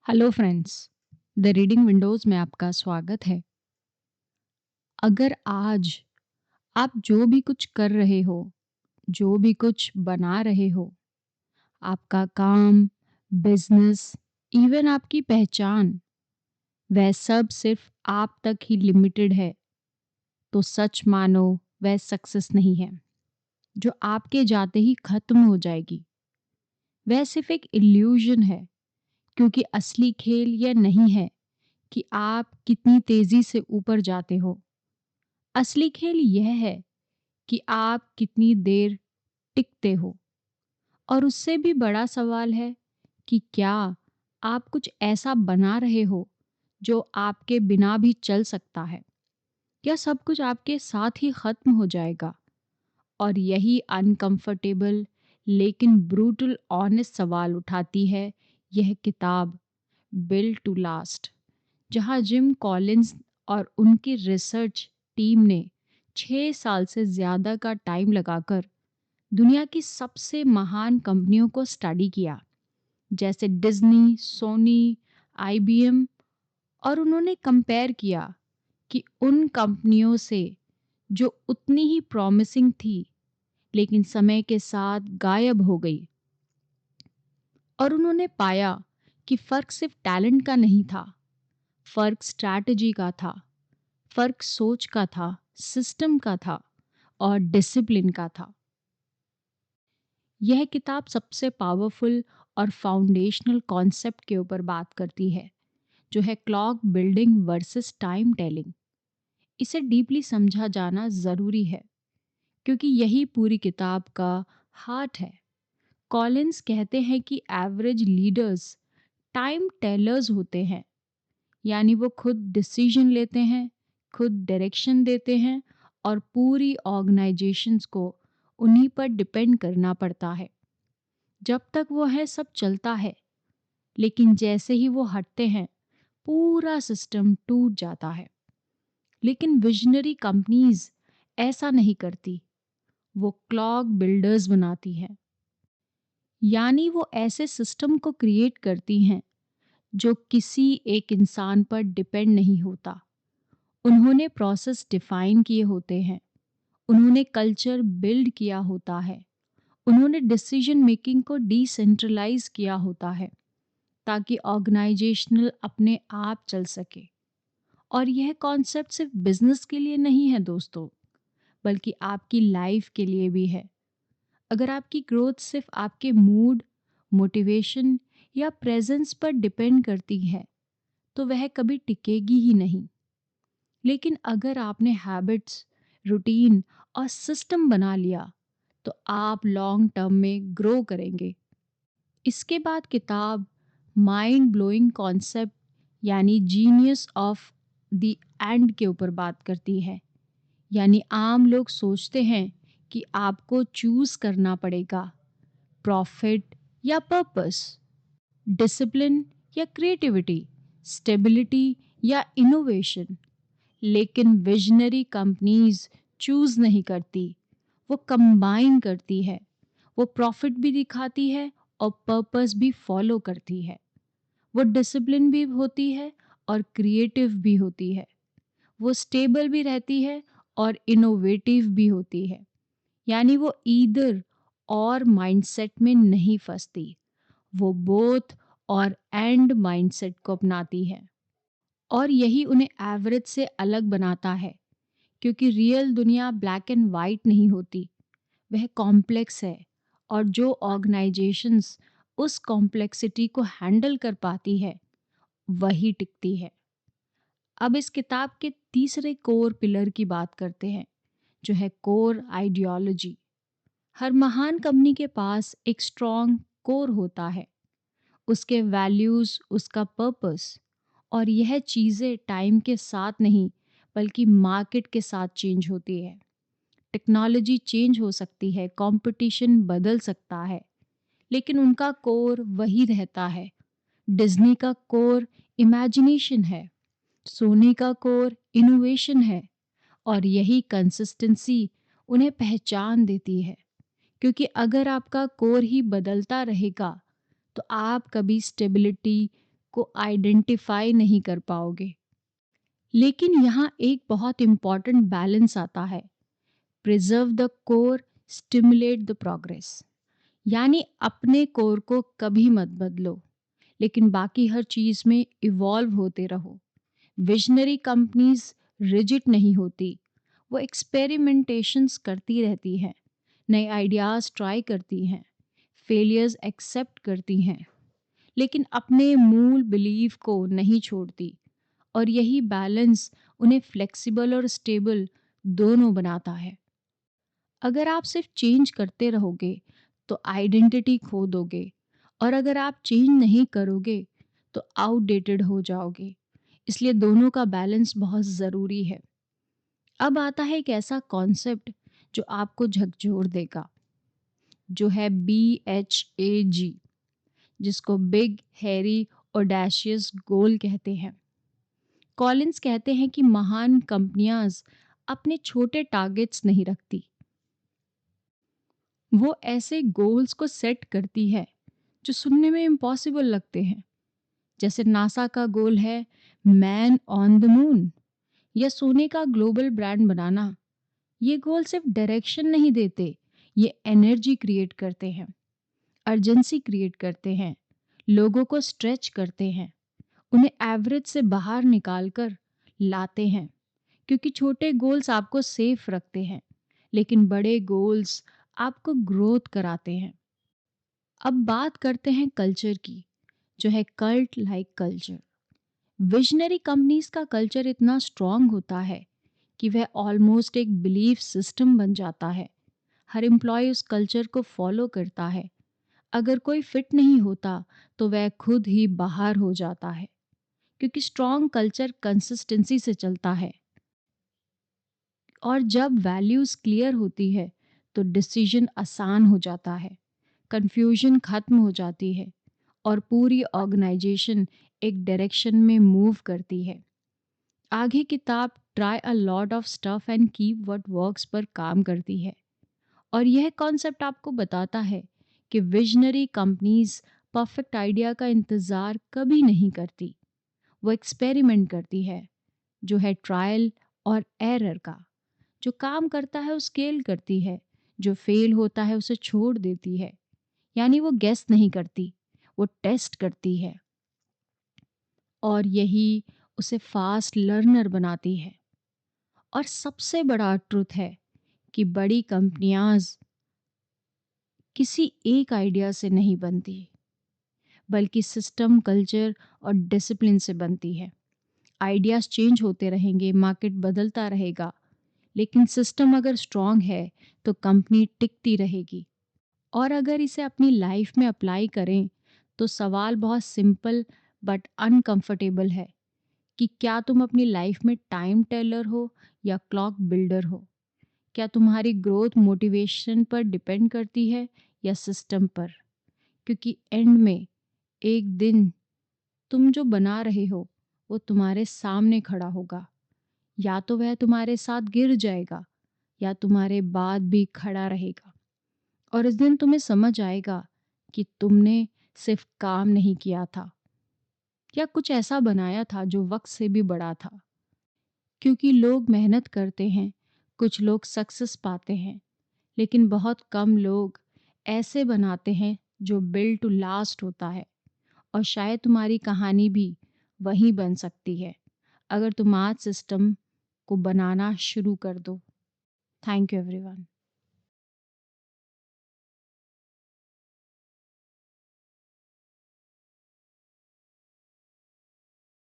Hello friends, the reading Windows में आपका स्वागत है। अगर आज आप जो भी कुछ कर रहे हो, जो भी कुछ बना रहे हो, आपका काम, बिज़नेस, इवन आपकी पहचान, वह सब सिर्फ़ आप तक ही लिमिटेड है, तो सच मानो वह सक्सेस नहीं है, जो आपके जाते ही ख़त्म हो जाएगी। वह सिर्फ़ एक इल्यूज़न है, क्योंकि असली खेल यह नहीं है कि आप कितनी तेज़ी से ऊपर जाते हो। असली खेल यह है कि आप कितनी देर टिकते हो। और उससे भी बड़ा सवाल है कि क्या आप कुछ ऐसा बना रहे हो जो आपके बिना भी चल सकता है, या सब कुछ आपके साथ ही खत्म हो जाएगा। और यही अनकंफर्टेबल लेकिन ब्रूटल ऑनेस्ट सवाल उठाती है यह किताब, बिल्ड टू लास्ट, जहां जिम कॉलिंस और उनकी रिसर्च टीम ने 6 साल से ज़्यादा का टाइम लगाकर दुनिया की सबसे महान कंपनियों को स्टडी किया, जैसे डिज्नी, सोनी, आईबीएम, और उन्होंने कंपेयर किया कि उन कंपनियों से जो उतनी ही प्रॉमिसिंग थी लेकिन समय के साथ गायब हो गई। और उन्होंने पाया कि फ़र्क सिर्फ टैलेंट का नहीं था, फ़र्क स्ट्रैटेजी का था, फ़र्क सोच का था, सिस्टम का था और डिसिप्लिन का था। यह किताब सबसे पावरफुल और फाउंडेशनल कॉन्सेप्ट के ऊपर बात करती है, जो है clock building versus time telling. इसे डीपली समझा जाना ज़रूरी है, क्योंकि यही पूरी किताब का हार्ट है। कॉलिंस कहते हैं कि एवरेज लीडर्स टाइम टेलर्स होते हैं, यानी वो खुद डिसीजन लेते हैं, खुद डायरेक्शन देते हैं और पूरी ऑर्गेनाइजेशंस को उन्हीं पर डिपेंड करना पड़ता है। जब तक वो है सब चलता है, लेकिन जैसे ही वो हटते हैं पूरा सिस्टम टूट जाता है। लेकिन विजनरी कंपनीज ऐसा नहीं करती, वो क्लॉक बिल्डर्स बनाती हैं। यानी वो ऐसे सिस्टम को क्रिएट करती हैं जो किसी एक इंसान पर डिपेंड नहीं होता। उन्होंने प्रोसेस डिफाइन किए होते हैं, उन्होंने कल्चर बिल्ड किया होता है, उन्होंने डिसीजन मेकिंग को डिसेंट्रलाइज किया होता है, ताकि ऑर्गेनाइजेशनल अपने आप चल सके। और यह कॉन्सेप्ट सिर्फ बिजनेस के लिए नहीं है दोस्तों, बल्कि आपकी लाइफ के लिए भी है। अगर आपकी ग्रोथ सिर्फ आपके मूड, मोटिवेशन या प्रेजेंस पर डिपेंड करती है, तो वह कभी टिकेगी ही नहीं। लेकिन अगर आपने हैबिट्स, रूटीन और सिस्टम बना लिया, तो आप लॉन्ग टर्म में ग्रो करेंगे। इसके बाद किताब माइंड ब्लोइंग कॉन्सेप्ट, यानी जीनियस ऑफ द एंड के ऊपर बात करती है। यानी आम लोग सोचते हैं कि आपको चूज करना पड़ेगा, प्रॉफिट या पर्पस, डिसिप्लिन या क्रिएटिविटी, स्टेबिलिटी या इनोवेशन। लेकिन विजनरी कंपनीज चूज नहीं करती, वो कंबाइन करती है। वो प्रॉफिट भी दिखाती है और पर्पस भी फॉलो करती है। वो डिसिप्लिन भी होती है और क्रिएटिव भी होती है। वो स्टेबल भी रहती है और इनोवेटिव भी होती है। यानी वो ईदर और माइंडसेट में नहीं फंसती, वो बोथ और एंड माइंडसेट को अपनाती है। और यही उन्हें एवरेज से अलग बनाता है, क्योंकि रियल दुनिया ब्लैक एंड वाइट नहीं होती, वह कॉम्प्लेक्स है। और जो ऑर्गेनाइजेशंस उस कॉम्प्लेक्सिटी को हैंडल कर पाती है, वही टिकती है। अब इस किताब के तीसरे कोर पिलर की बात करते हैं, जो है कोर आइडियोलॉजी। हर महान कंपनी के पास एक स्ट्रॉन्ग कोर होता है, उसके वैल्यूज, उसका पर्पस। और यह चीज़ें टाइम के साथ नहीं, बल्कि मार्केट के साथ चेंज होती है। टेक्नोलॉजी चेंज हो सकती है, कंपटीशन बदल सकता है, लेकिन उनका कोर वही रहता है। डिज्नी का कोर इमेजिनेशन है, सोनी का कोर इनोवेशन है। और यही कंसिस्टेंसी उन्हें पहचान देती है, क्योंकि अगर आपका कोर ही बदलता रहेगा, तो आप कभी स्टेबिलिटी, को आइडेंटिफाई नहीं कर पाओगे। लेकिन यहाँ एक बहुत इम्पॉर्टेंट बैलेंस आता है। Preserve the core, stimulate the progress. यानी अपने कोर को कभी मत बदलो, लेकिन बाकी हर चीज में इवॉल्व होते रहो। विजनरी कंपनीज रिजिड नहीं होती, वो एक्सपेरिमेंटेशंस करती रहती हैं, नए आइडियाज ट्राई करती हैं, फेलियर्स एक्सेप्ट करती हैं, लेकिन अपने मूल बिलीव को नहीं छोड़ती। और यही बैलेंस उन्हें फ्लेक्सिबल और स्टेबल दोनों बनाता है। अगर आप सिर्फ चेंज करते रहोगे तो आइडेंटिटी खो दोगे, और अगर आप चेंज नहीं करोगे तो आउटडेटेड हो जाओगे। इसलिए दोनों का बैलेंस बहुत ज़रूरी है। अब आता है एक ऐसा कॉन्सेप्ट जो आपको झकझोर देगा, जो है BHAG, जिसको बिग हैरी ऑडेशियस गोल कहते हैं। कॉलिंस कहते हैं कि महान कंपनियां अपने छोटे टारगेट्स नहीं रखती, वो ऐसे गोल्स को सेट करती है जो सुनने में इम्पॉसिबल लगते हैं। जैसे नासा का गोल है मैन ऑन द मून, या सोने का ग्लोबल ब्रांड बनाना। ये गोल सिर्फ डायरेक्शन नहीं देते, ये एनर्जी क्रिएट करते हैं, अर्जेंसी क्रिएट करते हैं, लोगों को स्ट्रेच करते हैं, उन्हें एवरेज से बाहर निकाल कर लाते हैं। क्योंकि छोटे गोल्स आपको सेफ रखते हैं, लेकिन बड़े गोल्स आपको ग्रोथ कराते हैं। अब बात करते हैं कल्चर की, जो है cult like culture. Visionary companies का कल्चर इतना स्ट्रांग होता है कि वह ऑलमोस्ट एक बिलीफ सिस्टम बन जाता है। हर एम्प्लॉय उस कल्चर को फॉलो करता है। अगर कोई फिट नहीं होता तो वह खुद ही बाहर हो जाता है, क्योंकि स्ट्रांग कल्चर कंसिस्टेंसी से चलता है। और जब वैल्यूज क्लियर होती है तो डिसीजन आसान हो जाता है, कंफ्यूजन खत्म हो जाती है, और पूरी ऑर्गेनाइजेशन एक डायरेक्शन में मूव करती है। आगे किताब try a lot of stuff and keep what works पर काम करती है। और यह कॉन्सेप्ट आपको बताता है कि विजनरी कंपनीज परफेक्ट आइडिया का इंतज़ार कभी नहीं करती, वो एक्सपेरिमेंट करती है, जो है ट्रायल और एरर का। जो काम करता है वो स्केल करती है, जो फेल होता है उसे छोड़ देती है। यानी वो गेस नहीं करती, वो टेस्ट करती है, और यही उसे फास्ट लर्नर बनाती है। और सबसे बड़ा ट्रुथ है कि बड़ी कंपनियां किसी एक आइडिया से नहीं बनती, बल्कि सिस्टम, कल्चर और डिसिप्लिन से बनती है। आइडियाज चेंज होते रहेंगे, मार्केट बदलता रहेगा, लेकिन सिस्टम अगर स्ट्रांग है तो कंपनी टिकती रहेगी। और अगर इसे अपनी लाइफ में अप्लाई करें तो सवाल बहुत सिंपल बट अनकंफर्टेबल है कि क्या तुम अपनी लाइफ में टाइम टेलर हो या क्लॉक बिल्डर हो? क्या तुम्हारी ग्रोथ मोटिवेशन पर डिपेंड करती है या सिस्टम पर? क्योंकि एंड में एक दिन तुम जो बना रहे हो वो तुम्हारे सामने खड़ा होगा। या तो वह तुम्हारे साथ गिर जाएगा, या तुम्हारे बाद भी खड़ा रहेगा। और इस दिन तुम्हें समझ आएगा कि तुमने सिर्फ काम नहीं किया था, या कुछ ऐसा बनाया था जो वक्त से भी बड़ा था। क्योंकि लोग मेहनत करते हैं, कुछ लोग सक्सेस पाते हैं, लेकिन बहुत कम लोग ऐसे बनाते हैं जो बिल्ड टू लास्ट होता है। और शायद तुम्हारी कहानी भी वही बन सकती है, अगर तुम आज सिस्टम को बनाना शुरू कर दो। Thank you everyone.